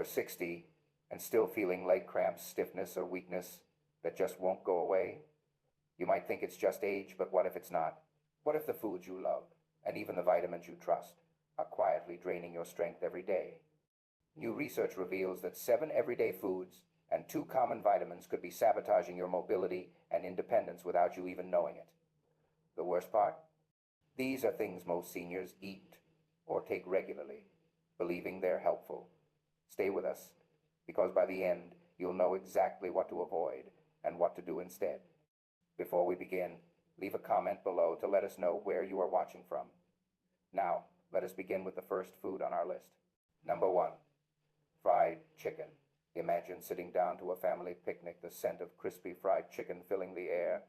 over 60 and still feeling leg cramps, stiffness, or weakness that just won't go away? You might think it's just age, but what if it's not? What if the foods you love, and even the vitamins you trust, are quietly draining your strength every day? New research reveals that 7 everyday foods and 2 common vitamins could be sabotaging your mobility and independence without you even knowing it. The worst part? These are things most seniors eat or take regularly, believing they're helpful. Stay with us, because by the end, you'll know exactly what to avoid and what to do instead. Before we begin, leave a comment below to let us know where you are watching from. Now, let us begin with the first food on our list. Number 1, fried chicken. Imagine sitting down to a family picnic, the scent of crispy fried chicken filling the air.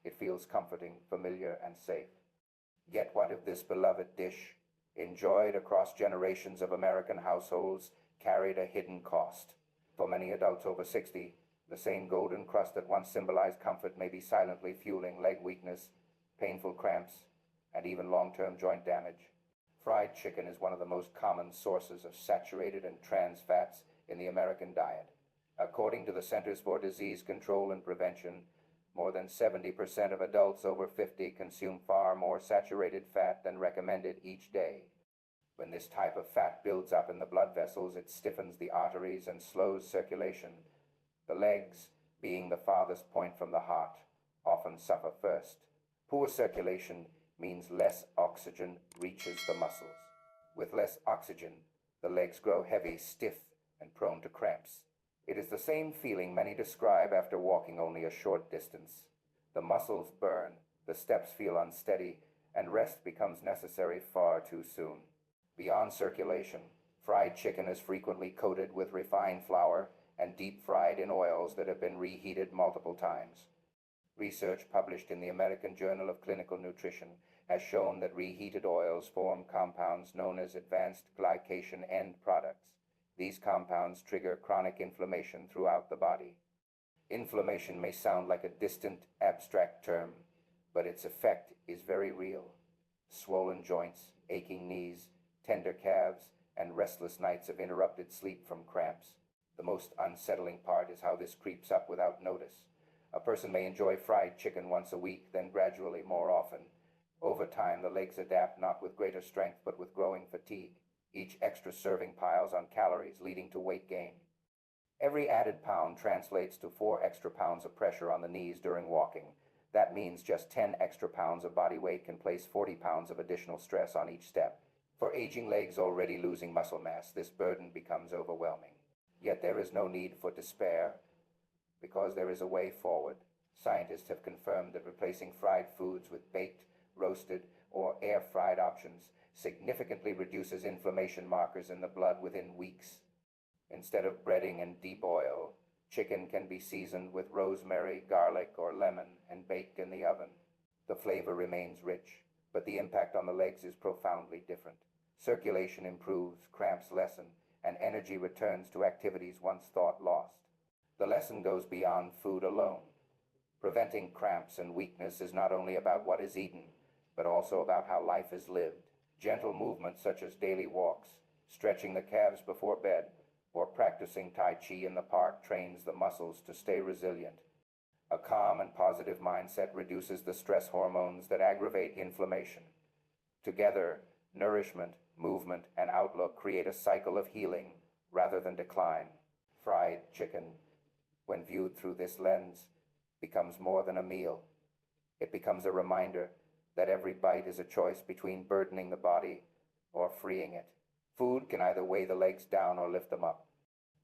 It feels comforting, familiar, and safe. Yet what if this beloved dish, enjoyed across generations of American households, carried a hidden cost? For many adults over 60, the same golden crust that once symbolized comfort may be silently fueling leg weakness, painful cramps, and even long-term joint damage. Fried chicken is one of the most common sources of saturated and trans fats in the American diet. According to the Centers for Disease Control and Prevention, more than 70% of adults over 50 consume far more saturated fat than recommended each day. When this type of fat builds up in the blood vessels, it stiffens the arteries and slows circulation. The legs, being the farthest point from the heart, often suffer first. Poor circulation means less oxygen reaches the muscles. With less oxygen, the legs grow heavy, stiff, and prone to cramps. It is the same feeling many describe after walking only a short distance. The muscles burn, the steps feel unsteady, and rest becomes necessary far too soon. Beyond circulation, fried chicken is frequently coated with refined flour and deep fried in oils that have been reheated multiple times. Research published in the American Journal of Clinical Nutrition has shown that reheated oils form compounds known as advanced glycation end products. These compounds trigger chronic inflammation throughout the body. Inflammation may sound like a distant, abstract term, but its effect is very real. Swollen joints, aching knees, tender calves, and restless nights of interrupted sleep from cramps. The most unsettling part is how this creeps up without notice. A person may enjoy fried chicken once a week, then gradually more often. Over time, the legs adapt not with greater strength, but with growing fatigue. Each extra serving piles on calories, leading to weight gain. Every added pound translates to 4 extra pounds of pressure on the knees during walking. That means just 10 extra pounds of body weight can place 40 pounds of additional stress on each step. For aging legs already losing muscle mass, this burden becomes overwhelming. Yet there is no need for despair, because there is a way forward. Scientists have confirmed that replacing fried foods with baked, roasted, or air-fried options significantly reduces inflammation markers in the blood within weeks. Instead of breading in deep oil, chicken can be seasoned with rosemary, garlic, or lemon and baked in the oven. The flavor remains rich, but the impact on the legs is profoundly different. Circulation improves, cramps lessen, and energy returns to activities once thought lost. The lesson goes beyond food alone. Preventing cramps and weakness is not only about what is eaten, but also about how life is lived. Gentle movements such as daily walks, stretching the calves before bed, or practicing Tai Chi in the park trains the muscles to stay resilient. A calm and positive mindset reduces the stress hormones that aggravate inflammation. Together, nourishment, movement, and outlook create a cycle of healing rather than decline. Fried chicken, when viewed through this lens, becomes more than a meal. It becomes a reminder that every bite is a choice between burdening the body or freeing it. Food can either weigh the legs down or lift them up.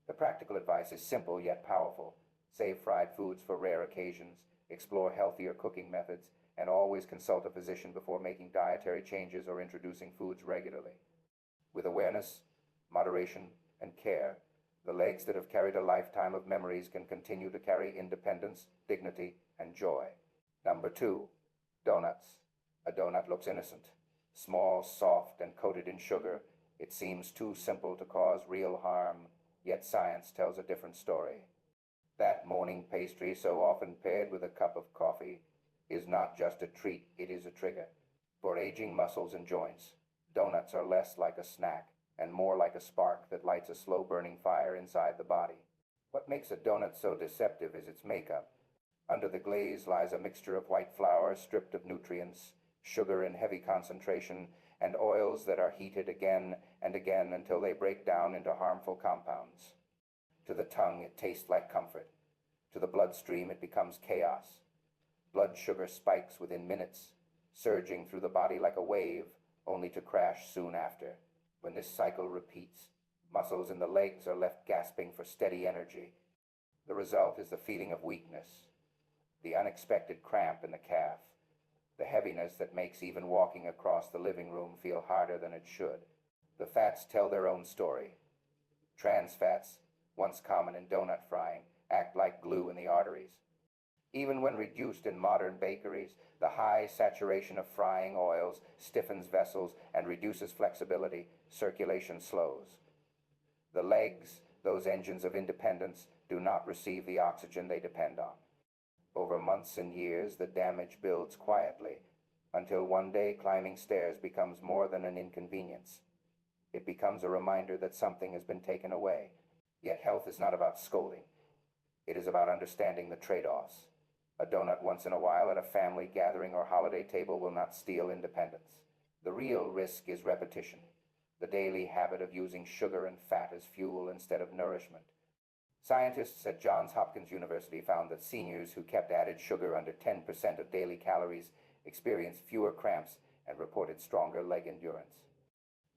The practical advice is simple yet powerful. Save fried foods for rare occasions, explore healthier cooking methods, and always consult a physician before making dietary changes or introducing foods regularly. With awareness, moderation, and care, the legs that have carried a lifetime of memories can continue to carry independence, dignity, and joy. Number 2, donuts. A donut looks innocent. Small, soft, and coated in sugar, it seems too simple to cause real harm, yet science tells a different story. That morning pastry, so often paired with a cup of coffee, is not just a treat, it is a trigger. For aging muscles and joints, donuts are less like a snack and more like a spark that lights a slow-burning fire inside the body. What makes a donut so deceptive is its makeup. Under the glaze lies a mixture of white flour stripped of nutrients, sugar in heavy concentration, and oils that are heated again and again until they break down into harmful compounds. To the tongue, it tastes like comfort. To the bloodstream, it becomes chaos. Blood sugar spikes within minutes, surging through the body like a wave, only to crash soon after. When this cycle repeats, muscles in the legs are left gasping for steady energy. The result is the feeling of weakness, the unexpected cramp in the calf, the heaviness that makes even walking across the living room feel harder than it should. The fats tell their own story. Trans fats, once common in donut frying, act like glue in the arteries. Even when reduced in modern bakeries, the high saturation of frying oils stiffens vessels and reduces flexibility. Circulation slows. The legs, those engines of independence, do not receive the oxygen they depend on. Over months and years, the damage builds quietly, until one day climbing stairs becomes more than an inconvenience. It becomes a reminder that something has been taken away. Yet health is not about scolding. It is about understanding the trade-offs. A donut once in a while at a family gathering or holiday table will not steal independence. The real risk is repetition, the daily habit of using sugar and fat as fuel instead of nourishment. Scientists at Johns Hopkins University found that seniors who kept added sugar under 10% of daily calories experienced fewer cramps and reported stronger leg endurance.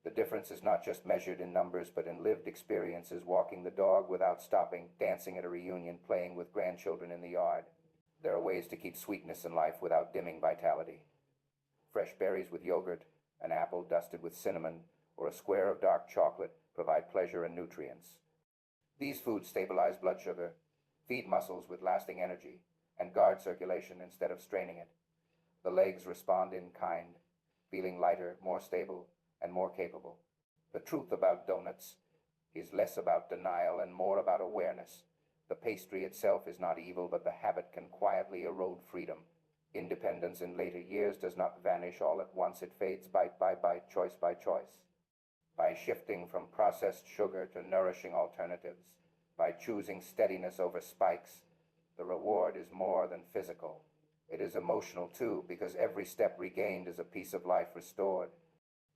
The difference is not just measured in numbers, but in lived experiences: walking the dog without stopping, dancing at a reunion, playing with grandchildren in the yard. There are ways to keep sweetness in life without dimming vitality. Fresh berries with yogurt, an apple dusted with cinnamon, or a square of dark chocolate provide pleasure and nutrients. These foods stabilize blood sugar, feed muscles with lasting energy, and guard circulation instead of straining it. The legs respond in kind, feeling lighter, more stable, and more capable. The truth about donuts is less about denial and more about awareness. The pastry itself is not evil, but the habit can quietly erode freedom. Independence in later years does not vanish all at once. It fades bite by bite, choice by choice. By shifting from processed sugar to nourishing alternatives, by choosing steadiness over spikes, the reward is more than physical. It is emotional too, because every step regained is a piece of life restored.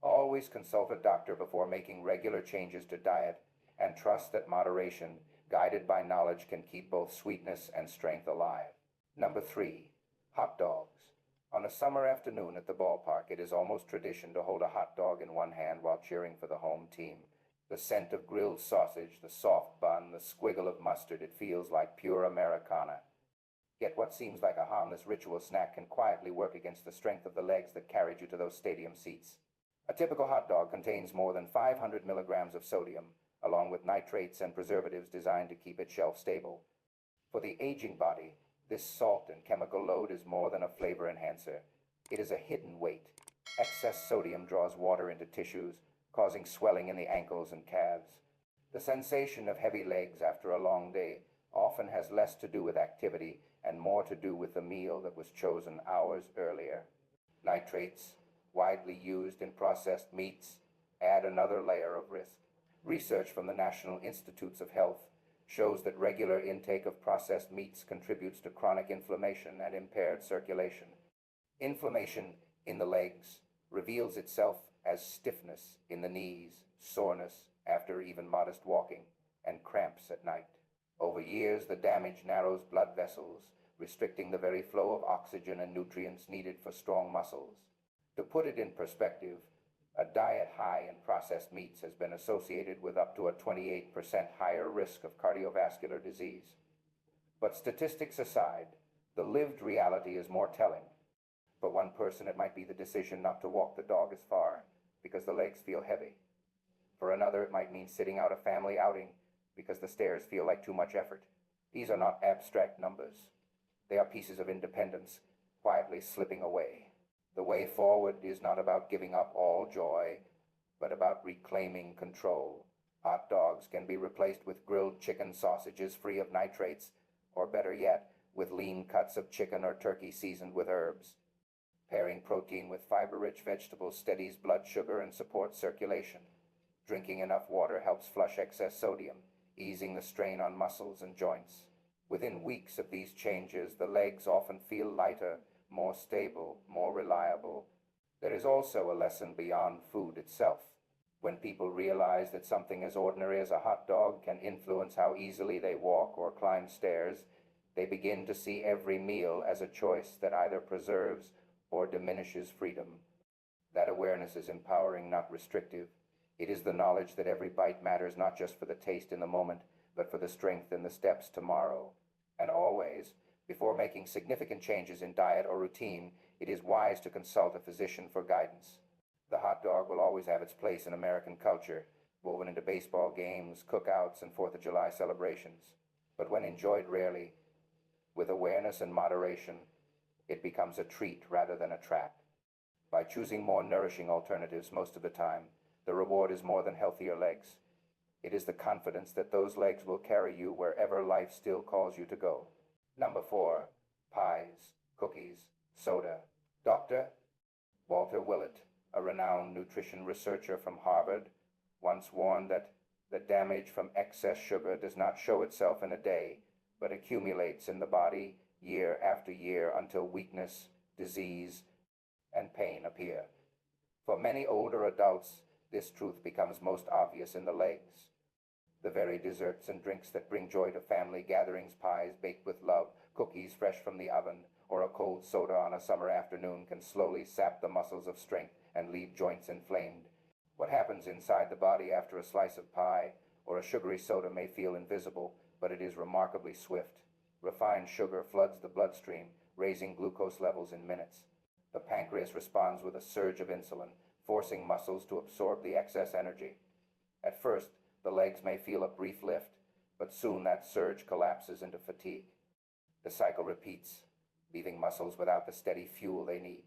Always consult a doctor before making regular changes to diet, and trust that moderation, guided by knowledge, can keep both sweetness and strength alive. Number 3, hot dogs. On a summer afternoon at the ballpark, it is almost tradition to hold a hot dog in one hand while cheering for the home team. The scent of grilled sausage, the soft bun, the squiggle of mustard, it feels like pure Americana. Yet what seems like a harmless ritual snack can quietly work against the strength of the legs that carried you to those stadium seats. A typical hot dog contains more than 500 milligrams of sodium, along with nitrates and preservatives designed to keep it shelf stable. For the aging body, this salt and chemical load is more than a flavor enhancer. It is a hidden weight. Excess sodium draws water into tissues, causing swelling in the ankles and calves. The sensation of heavy legs after a long day often has less to do with activity and more to do with the meal that was chosen hours earlier. Nitrates, widely used in processed meats, add another layer of risk. Research from the National Institutes of Health shows that regular intake of processed meats contributes to chronic inflammation and impaired circulation. Inflammation in the legs reveals itself as stiffness in the knees, soreness after even modest walking, and cramps at night. Over years, the damage narrows blood vessels, restricting the very flow of oxygen and nutrients needed for strong muscles. To put it in perspective, a diet high in processed meats has been associated with up to a 28% higher risk of cardiovascular disease. But statistics aside, the lived reality is more telling. For one person, it might be the decision not to walk the dog as far because the legs feel heavy. For another, it might mean sitting out a family outing because the stairs feel like too much effort. These are not abstract numbers. They are pieces of independence quietly slipping away. The way forward is not about giving up all joy, but about reclaiming control. Hot dogs can be replaced with grilled chicken sausages free of nitrates, or better yet, with lean cuts of chicken or turkey seasoned with herbs. Pairing protein with fiber-rich vegetables steadies blood sugar and supports circulation. Drinking enough water helps flush excess sodium, easing the strain on muscles and joints. Within weeks of these changes, the legs often feel lighter, more stable, more reliable. There is also a lesson beyond food itself. When people realize that something as ordinary as a hot dog can influence how easily they walk or climb stairs, they begin to see every meal as a choice that either preserves or diminishes freedom. That awareness is empowering, not restrictive. It is the knowledge that every bite matters not just for the taste in the moment, but for the strength in the steps tomorrow. And always, before making significant changes in diet or routine, it is wise to consult a physician for guidance. The hot dog will always have its place in American culture, woven into baseball games, cookouts, and 4th of July celebrations. But when enjoyed rarely, with awareness and moderation, it becomes a treat rather than a trap. By choosing more nourishing alternatives most of the time, the reward is more than healthier legs. It is the confidence that those legs will carry you wherever life still calls you to go. Number 4, pies, cookies, soda. Dr. Walter Willett, a renowned nutrition researcher from Harvard, once warned that the damage from excess sugar does not show itself in a day, but accumulates in the body year after year until weakness, disease, and pain appear. For many older adults, this truth becomes most obvious in the legs. The very desserts and drinks that bring joy to family gatherings, pies baked with love, cookies fresh from the oven, or a cold soda on a summer afternoon can slowly sap the muscles of strength and leave joints inflamed. What happens inside the body after a slice of pie or a sugary soda may feel invisible, but it is remarkably swift. Refined sugar floods the bloodstream, raising glucose levels in minutes. The pancreas responds with a surge of insulin, forcing muscles to absorb the excess energy. At first, the legs may feel a brief lift, but soon that surge collapses into fatigue. The cycle repeats, leaving muscles without the steady fuel they need.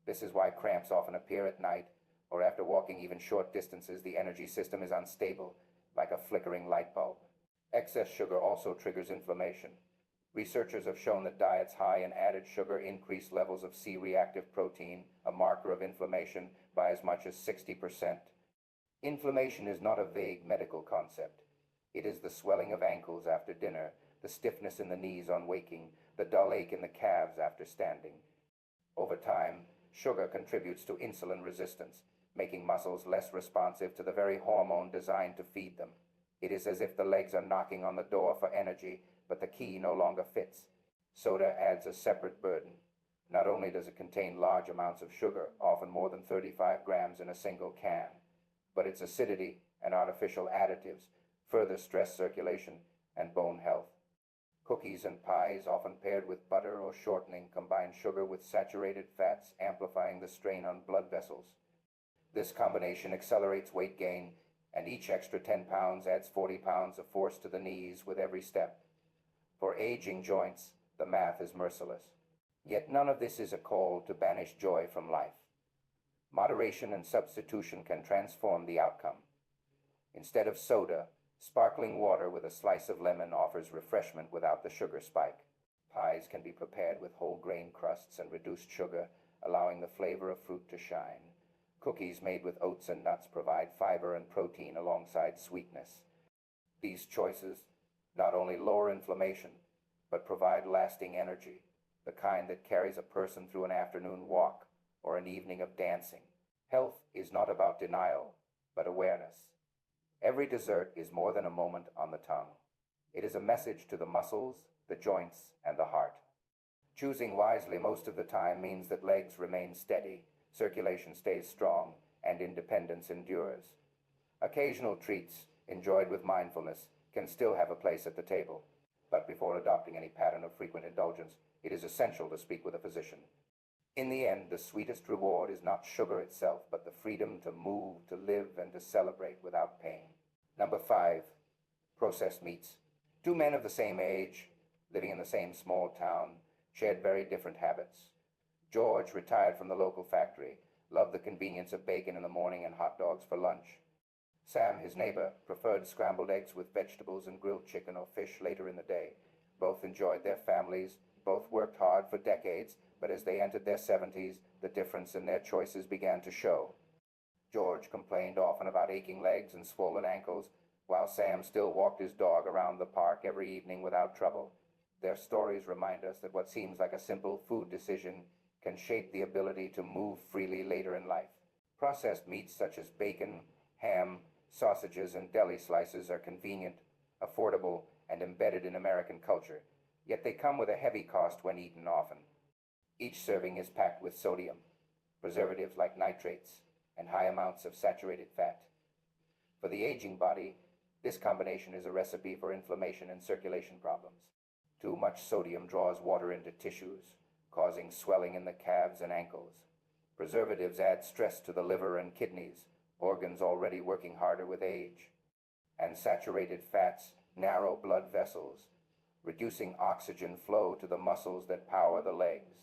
This is why cramps often appear at night, or after walking even short distances. The energy system is unstable, like a flickering light bulb. Excess sugar also triggers inflammation. Researchers have shown that diets high in added sugar increase levels of C-reactive protein, a marker of inflammation, by as much as 60%. Inflammation is not a vague medical concept. It is the swelling of ankles after dinner, the stiffness in the knees on waking, the dull ache in the calves after standing. Over time, sugar contributes to insulin resistance, making muscles less responsive to the very hormone designed to feed them. It is as if the legs are knocking on the door for energy, but the key no longer fits. Soda adds a separate burden. Not only does it contain large amounts of sugar, often more than 35 grams in a single can, but its acidity and artificial additives further stress circulation and bone health. Cookies and pies, often paired with butter or shortening, combine sugar with saturated fats, amplifying the strain on blood vessels. This combination accelerates weight gain, and each extra 10 pounds adds 40 pounds of force to the knees with every step. For aging joints, the math is merciless. Yet none of this is a call to banish joy from life. Moderation and substitution can transform the outcome. Instead of soda, sparkling water with a slice of lemon offers refreshment without the sugar spike. Pies can be prepared with whole grain crusts and reduced sugar, allowing the flavor of fruit to shine. Cookies made with oats and nuts provide fiber and protein alongside sweetness. These choices not only lower inflammation, but provide lasting energy, the kind that carries a person through an afternoon walk or an evening of dancing. Health is not about denial, but awareness. Every dessert is more than a moment on the tongue. It is a message to the muscles, the joints, and the heart. Choosing wisely most of the time means that legs remain steady, circulation stays strong, and independence endures. Occasional treats, enjoyed with mindfulness, can still have a place at the table, but before adopting any pattern of frequent indulgence, it is essential to speak with a physician. In the end, the sweetest reward is not sugar itself, but the freedom to move, to live, and to celebrate without pain. Number 5, processed meats. Two men of the same age, living in the same small town, shared very different habits. George, retired from the local factory, loved the convenience of bacon in the morning and hot dogs for lunch. Sam, his neighbor, preferred scrambled eggs with vegetables and grilled chicken or fish later in the day. Both enjoyed their families, both worked hard for decades, but as they entered their 70s, the difference in their choices began to show. George complained often about aching legs and swollen ankles, while Sam still walked his dog around the park every evening without trouble. Their stories remind us that what seems like a simple food decision can shape the ability to move freely later in life. Processed meats such as bacon, ham, sausages, and deli slices are convenient, affordable, and embedded in American culture, yet they come with a heavy cost when eaten often. Each serving is packed with sodium, preservatives like nitrates, and high amounts of saturated fat. For the aging body, this combination is a recipe for inflammation and circulation problems. Too much sodium draws water into tissues, causing swelling in the calves and ankles. Preservatives add stress to the liver and kidneys, organs already working harder with age. And saturated fats narrow blood vessels, reducing oxygen flow to the muscles that power the legs.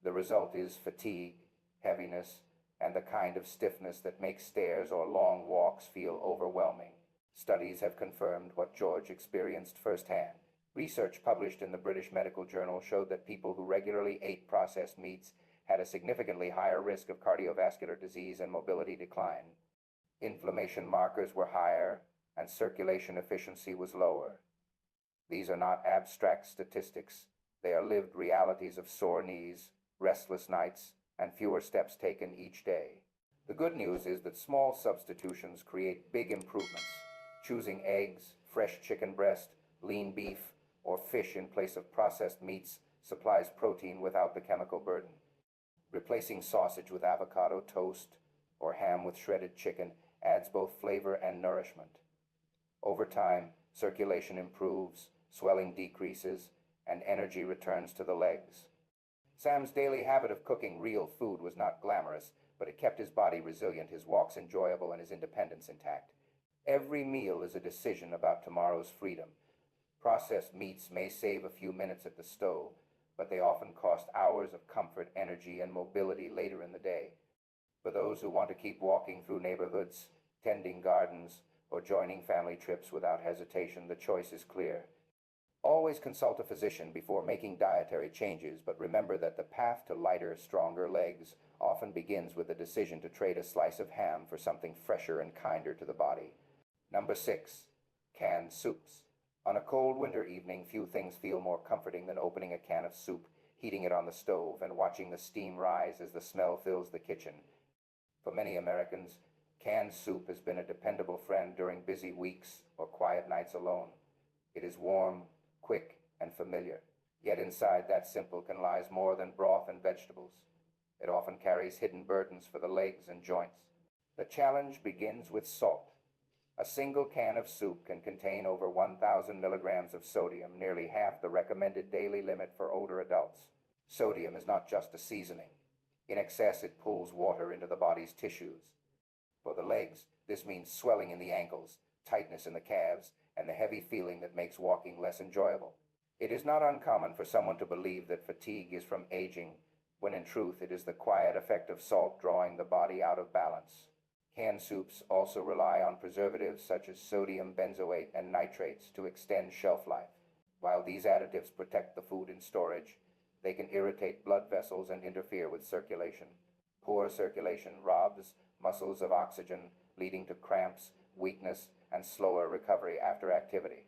The result is fatigue, heaviness, and the kind of stiffness that makes stairs or long walks feel overwhelming. Studies have confirmed what George experienced firsthand. Research published in the British Medical Journal showed that people who regularly ate processed meats had a significantly higher risk of cardiovascular disease and mobility decline. Inflammation markers were higher, and circulation efficiency was lower. These are not abstract statistics. They are lived realities of sore knees, restless nights, and fewer steps taken each day. The good news is that small substitutions create big improvements. Choosing eggs, fresh chicken breast, lean beef, or fish in place of processed meats supplies protein without the chemical burden. Replacing sausage with avocado toast or ham with shredded chicken adds both flavor and nourishment. Over time, circulation improves, swelling decreases, and energy returns to the legs. Sam's daily habit of cooking real food was not glamorous, but it kept his body resilient, his walks enjoyable, and his independence intact. Every meal is a decision about tomorrow's freedom. Processed meats may save a few minutes at the stove, but they often cost hours of comfort, energy, and mobility later in the day. For those who want to keep walking through neighborhoods, tending gardens, or joining family trips without hesitation, the choice is clear. Always consult a physician before making dietary changes, but remember that the path to lighter, stronger legs often begins with the decision to trade a slice of ham for something fresher and kinder to the body. Number 6. Canned soups. On a cold winter evening, few things feel more comforting than opening a can of soup, heating it on the stove, and watching the steam rise as the smell fills the kitchen. For many Americans, canned soup has been a dependable friend during busy weeks or quiet nights alone. It is warm, quick, and familiar. Yet inside that simple can lies more than broth and vegetables. It often carries hidden burdens for the legs and joints. The challenge begins with salt. A single can of soup can contain over 1,000 milligrams of sodium, nearly half the recommended daily limit for older adults. Sodium is not just a seasoning. In excess, it pulls water into the body's tissues. For the legs, this means swelling in the ankles, tightness in the calves, and the heavy feeling that makes walking less enjoyable. It is not uncommon for someone to believe that fatigue is from aging, when in truth it is the quiet effect of salt drawing the body out of balance. Canned soups also rely on preservatives such as sodium benzoate and nitrates to extend shelf life. While these additives protect the food in storage, they can irritate blood vessels and interfere with circulation. Poor circulation robs muscles of oxygen, leading to cramps, weakness, and slower recovery after activity.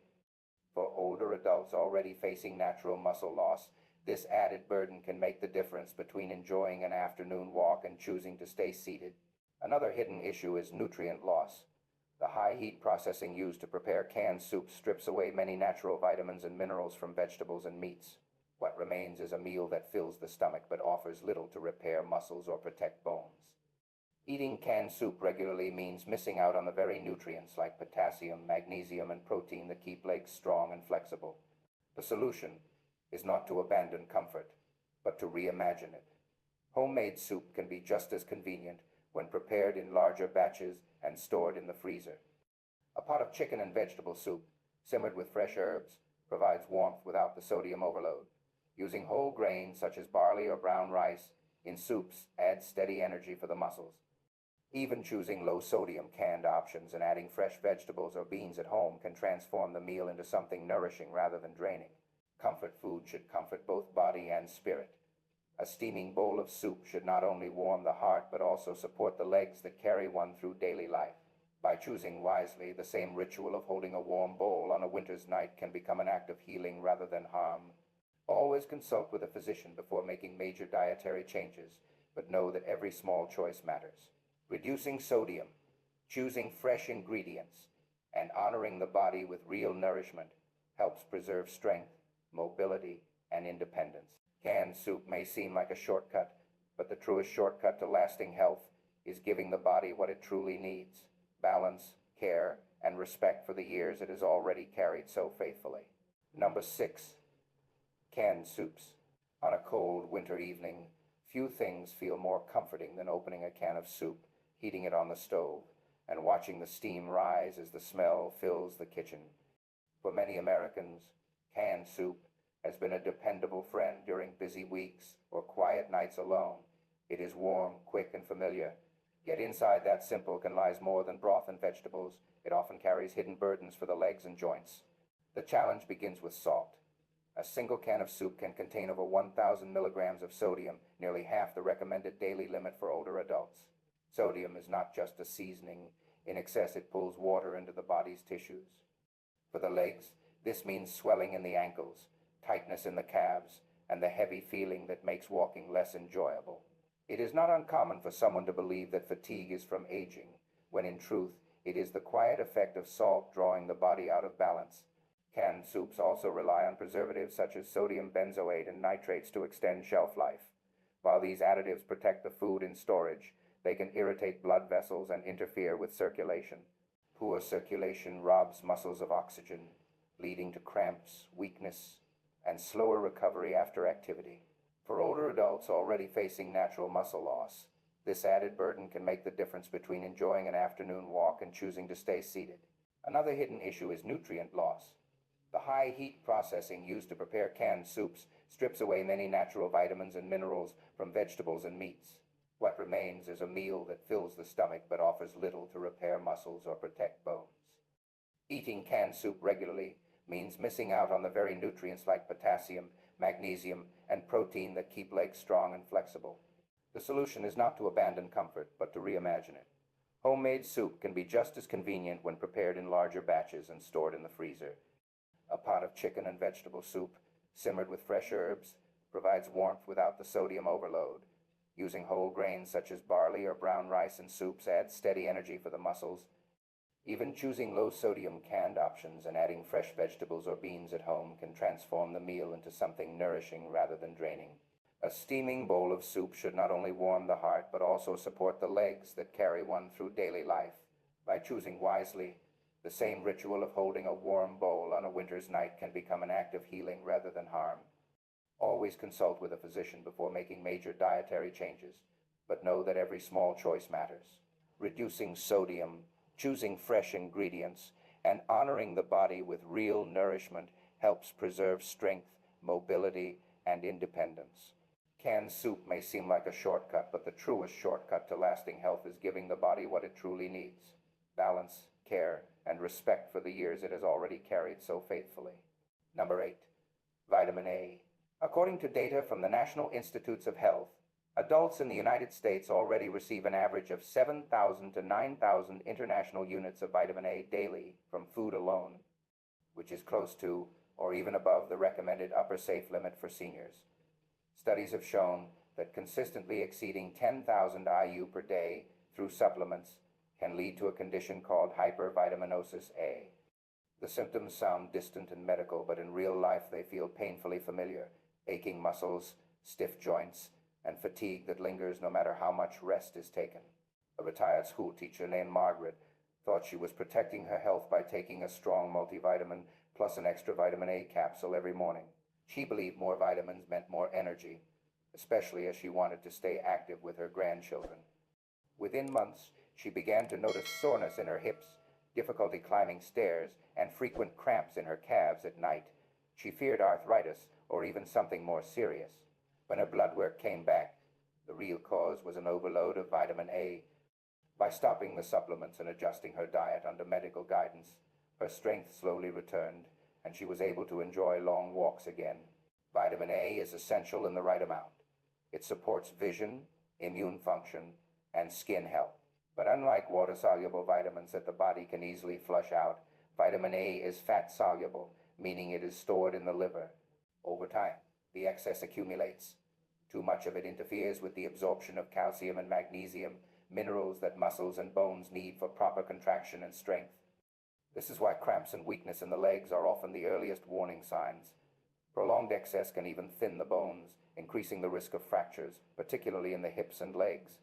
For older adults already facing natural muscle loss, this added burden can make the difference between enjoying an afternoon walk and choosing to stay seated. Another hidden issue is nutrient loss. The high heat processing used to prepare canned soup strips away many natural vitamins and minerals from vegetables and meats. What remains is a meal that fills the stomach but offers little to repair muscles or protect bones. Eating canned soup regularly means missing out on the very nutrients like potassium, magnesium, and protein that keep legs strong and flexible. The solution is not to abandon comfort, but to reimagine it. Homemade soup can be just as convenient when prepared in larger batches and stored in the freezer. A pot of chicken and vegetable soup, simmered with fresh herbs, provides warmth without the sodium overload. Using whole grains such as barley or brown rice in soups adds steady energy for the muscles. Even choosing low-sodium canned options and adding fresh vegetables or beans at home can transform the meal into something nourishing rather than draining. Comfort food should comfort both body and spirit. A steaming bowl of soup should not only warm the heart but also support the legs that carry one through daily life. By choosing wisely, the same ritual of holding a warm bowl on a winter's night can become an act of healing rather than harm. Always consult with a physician before making major dietary changes, but know that every small choice matters. Reducing sodium, choosing fresh ingredients, and honoring the body with real nourishment helps preserve strength, mobility, and independence. Canned soup may seem like a shortcut, but the truest shortcut to lasting health is giving the body what it truly needs: balance, care, and respect for the years it has already carried so faithfully. Number 6. Canned soups. On a cold winter evening, few things feel more comforting than opening a can of soup, heating it on the stove, and watching the steam rise as the smell fills the kitchen. For many Americans, canned soup has been a dependable friend during busy weeks or quiet nights alone. It is warm, quick, and familiar. Yet inside that simple can lies more than broth and vegetables. It often carries hidden burdens for the legs and joints. The challenge begins with salt. A single can of soup can contain over 1,000 milligrams of sodium, nearly half the recommended daily limit for older adults. Sodium is not just a seasoning. In excess, it pulls water into the body's tissues. For the legs, this means swelling in the ankles, tightness in the calves, and the heavy feeling that makes walking less enjoyable. It is not uncommon for someone to believe that fatigue is from aging, when in truth, it is the quiet effect of salt drawing the body out of balance. Canned soups also rely on preservatives such as sodium benzoate and nitrates to extend shelf life. While these additives protect the food in storage, they can irritate blood vessels and interfere with circulation. Poor circulation robs muscles of oxygen, leading to cramps, weakness, and slower recovery after activity. For older adults already facing natural muscle loss, this added burden can make the difference between enjoying an afternoon walk and choosing to stay seated. Another hidden issue is nutrient loss. The high heat processing used to prepare canned soups strips away many natural vitamins and minerals from vegetables and meats. What remains is a meal that fills the stomach but offers little to repair muscles or protect bones. Eating canned soup regularly means missing out on the very nutrients like potassium, magnesium, and protein that keep legs strong and flexible. The solution is not to abandon comfort, but to reimagine it. Homemade soup can be just as convenient when prepared in larger batches and stored in the freezer. A pot of chicken and vegetable soup, simmered with fresh herbs, provides warmth without the sodium overload. Using whole grains such as barley or brown rice in soups adds steady energy for the muscles. Even choosing low-sodium canned options and adding fresh vegetables or beans at home can transform the meal into something nourishing rather than draining. A steaming bowl of soup should not only warm the heart but also support the legs that carry one through daily life. By choosing wisely, the same ritual of holding a warm bowl on a winter's night can become an act of healing rather than harm. Always consult with a physician before making major dietary changes, but know that every small choice matters. Reducing sodium, choosing fresh ingredients, and honoring the body with real nourishment helps preserve strength, mobility, and independence. Canned soup may seem like a shortcut, but the truest shortcut to lasting health is giving the body what it truly needs: balance, care, and respect for the years it has already carried so faithfully. Number 8. Vitamin A. According to data from the National Institutes of Health, adults in the United States already receive an average of 7,000 to 9,000 international units of vitamin A daily from food alone, which is close to or even above the recommended upper safe limit for seniors. Studies have shown that consistently exceeding 10,000 IU per day through supplements can lead to a condition called hypervitaminosis A. The symptoms sound distant and medical, but in real life they feel painfully familiar: aching muscles, stiff joints, and fatigue that lingers no matter how much rest is taken. A retired school teacher named Margaret thought she was protecting her health by taking a strong multivitamin plus an extra vitamin A capsule every morning. She believed more vitamins meant more energy, especially as she wanted to stay active with her grandchildren. Within months, she began to notice soreness in her hips, difficulty climbing stairs, and frequent cramps in her calves at night. She feared arthritis or even something more serious. When her blood work came back, the real cause was an overload of vitamin A. By stopping the supplements and adjusting her diet under medical guidance, her strength slowly returned, and she was able to enjoy long walks again. Vitamin A is essential in the right amount. It supports vision, immune function, and skin health. But unlike water-soluble vitamins that the body can easily flush out, vitamin A is fat-soluble, meaning it is stored in the liver. Over time, the excess accumulates. Too much of it interferes with the absorption of calcium and magnesium, minerals that muscles and bones need for proper contraction and strength. This is why cramps and weakness in the legs are often the earliest warning signs. Prolonged excess can even thin the bones, increasing the risk of fractures, particularly in the hips and legs.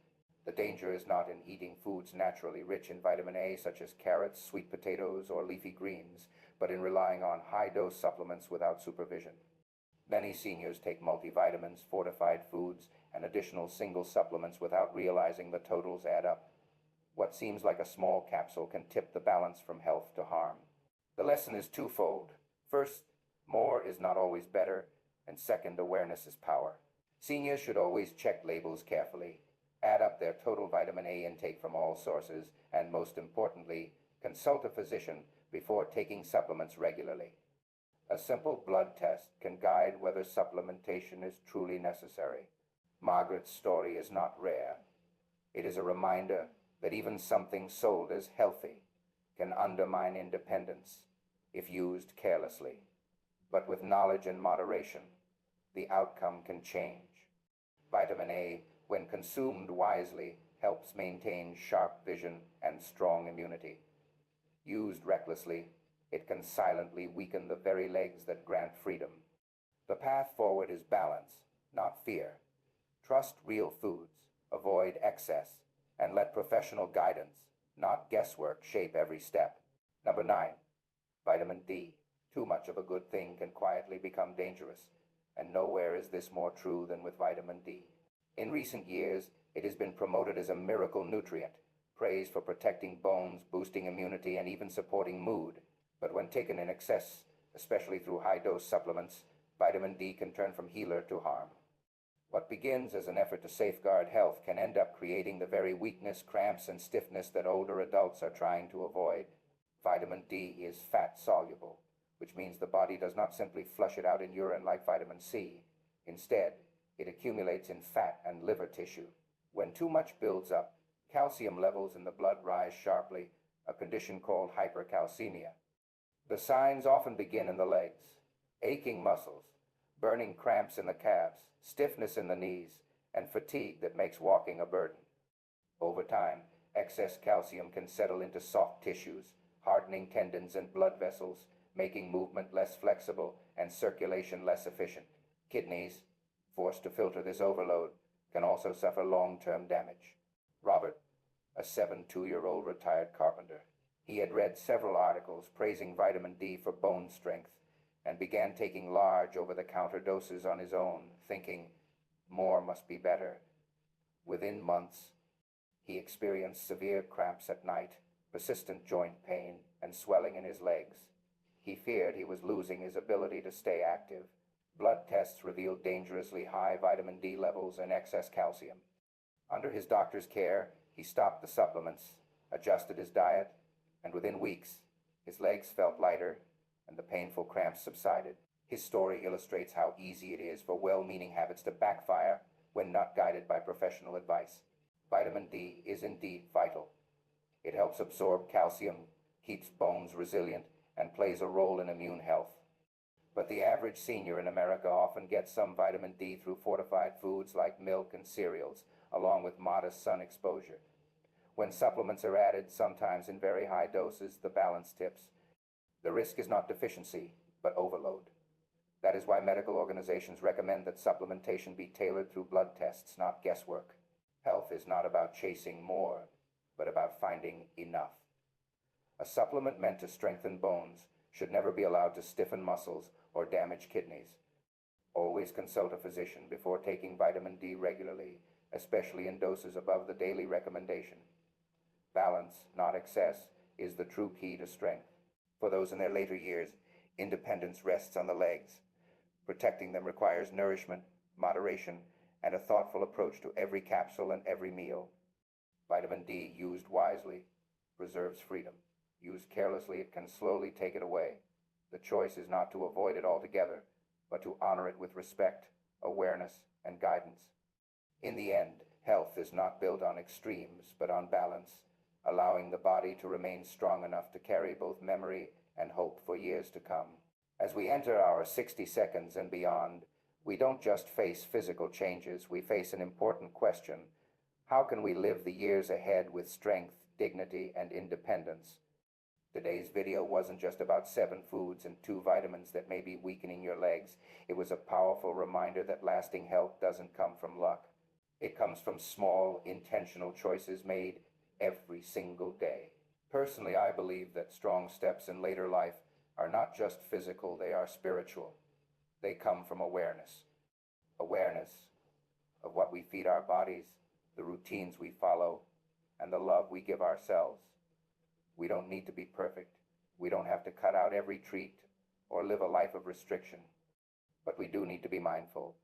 The danger is not in eating foods naturally rich in vitamin A, such as carrots, sweet potatoes, or leafy greens, but in relying on high-dose supplements without supervision. Many seniors take multivitamins, fortified foods, and additional single supplements without realizing the totals add up. What seems like a small capsule can tip the balance from health to harm. The lesson is twofold. First, more is not always better, and second, awareness is power. Seniors should always check labels carefully, add up their total vitamin A intake from all sources, and most importantly, consult a physician before taking supplements regularly. A simple blood test can guide whether supplementation is truly necessary. Margaret's story is not rare. It is a reminder that even something sold as healthy can undermine independence if used carelessly. But with knowledge and moderation, the outcome can change. Vitamin A, when consumed wisely, helps maintain sharp vision and strong immunity. Used recklessly, it can silently weaken the very legs that grant freedom. The path forward is balance, not fear. Trust real foods, avoid excess, and let professional guidance, not guesswork, shape every step. Number 9, vitamin D. Too much of a good thing can quietly become dangerous, and nowhere is this more true than with vitamin D. In recent years, it has been promoted as a miracle nutrient, praised for protecting bones, boosting immunity, and even supporting mood. But when taken in excess, especially through high-dose supplements, vitamin D can turn from healer to harm. What begins as an effort to safeguard health can end up creating the very weakness, cramps, and stiffness that older adults are trying to avoid. Vitamin D is fat-soluble, which means the body does not simply flush it out in urine like vitamin C. Instead, it accumulates in fat and liver tissue. When too much builds up, calcium levels in the blood rise sharply, a condition called hypercalcemia. The signs often begin in the legs: aching muscles, burning cramps in the calves, stiffness in the knees, and fatigue that makes walking a burden. Over time, excess calcium can settle into soft tissues, hardening tendons and blood vessels, making movement less flexible and circulation less efficient. Kidneys, forced to filter this overload, can also suffer long-term damage. Robert, a 72-year-old retired carpenter, he had read several articles praising vitamin D for bone strength and began taking large over-the-counter doses on his own, thinking, more must be better. Within months, he experienced severe cramps at night, persistent joint pain, and swelling in his legs. He feared he was losing his ability to stay active. Blood tests revealed dangerously high vitamin D levels and excess calcium. Under his doctor's care, he stopped the supplements, adjusted his diet, and within weeks, his legs felt lighter and the painful cramps subsided. His story illustrates how easy it is for well-meaning habits to backfire when not guided by professional advice. Vitamin D is indeed vital. It helps absorb calcium, keeps bones resilient, and plays a role in immune health. But the average senior in America often gets some vitamin D through fortified foods like milk and cereals, along with modest sun exposure. When supplements are added, sometimes in very high doses, the balance tips. The risk is not deficiency, but overload. That is why medical organizations recommend that supplementation be tailored through blood tests, not guesswork. Health is not about chasing more, but about finding enough. A supplement meant to strengthen bones should never be allowed to stiffen muscles or damage kidneys. Always consult a physician before taking vitamin D regularly, especially in doses above the daily recommendation. Balance, not excess, is the true key to strength. For those in their later years, independence rests on the legs. Protecting them requires nourishment, moderation, and a thoughtful approach to every capsule and every meal. Vitamin D, used wisely, preserves freedom. Used carelessly, it can slowly take it away. The choice is not to avoid it altogether, but to honor it with respect, awareness, and guidance. In the end, health is not built on extremes, but on balance, allowing the body to remain strong enough to carry both memory and hope for years to come. As we enter our 60 seconds and beyond, we don't just face physical changes, we face an important question. How can we live the years ahead with strength, dignity, and independence? Today's video wasn't just about 7 foods and 2 vitamins that may be weakening your legs. It was a powerful reminder that lasting health doesn't come from luck. It comes from small, intentional choices made every single day. Personally, I believe that strong steps in later life are not just physical, they are spiritual. They come from awareness. Awareness of what we feed our bodies, the routines we follow, and the love we give ourselves. We don't need to be perfect. We don't have to cut out every treat or live a life of restriction. But we do need to be mindful.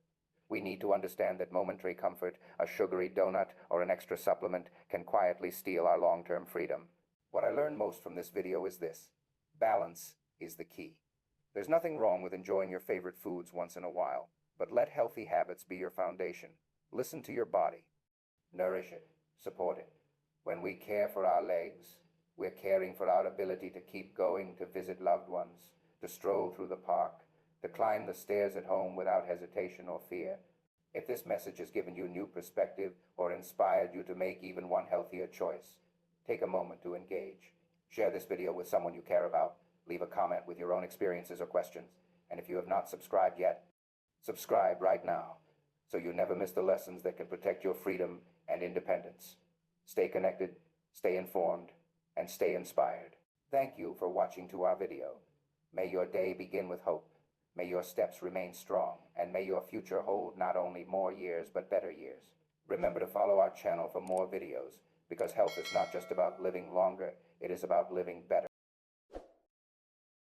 We need to understand that momentary comfort, a sugary donut, or an extra supplement can quietly steal our long-term freedom. What I learned most from this video is this: balance is the key. There's nothing wrong with enjoying your favorite foods once in a while, but let healthy habits be your foundation. Listen to your body. Nourish it. Support it. When we care for our legs, we're caring for our ability to keep going, to visit loved ones, to stroll through the park, to climb the stairs at home without hesitation or fear. If this message has given you new perspective or inspired you to make even one healthier choice, take a moment to engage. Share this video with someone you care about. Leave a comment with your own experiences or questions. And if you have not subscribed yet, subscribe right now so you never miss the lessons that can protect your freedom and independence. Stay connected, stay informed, and stay inspired. Thank you for watching to our video. May your day begin with hope. May your steps remain strong, and may your future hold not only more years, but better years. Remember to follow our channel for more videos, because health is not just about living longer, it is about living better.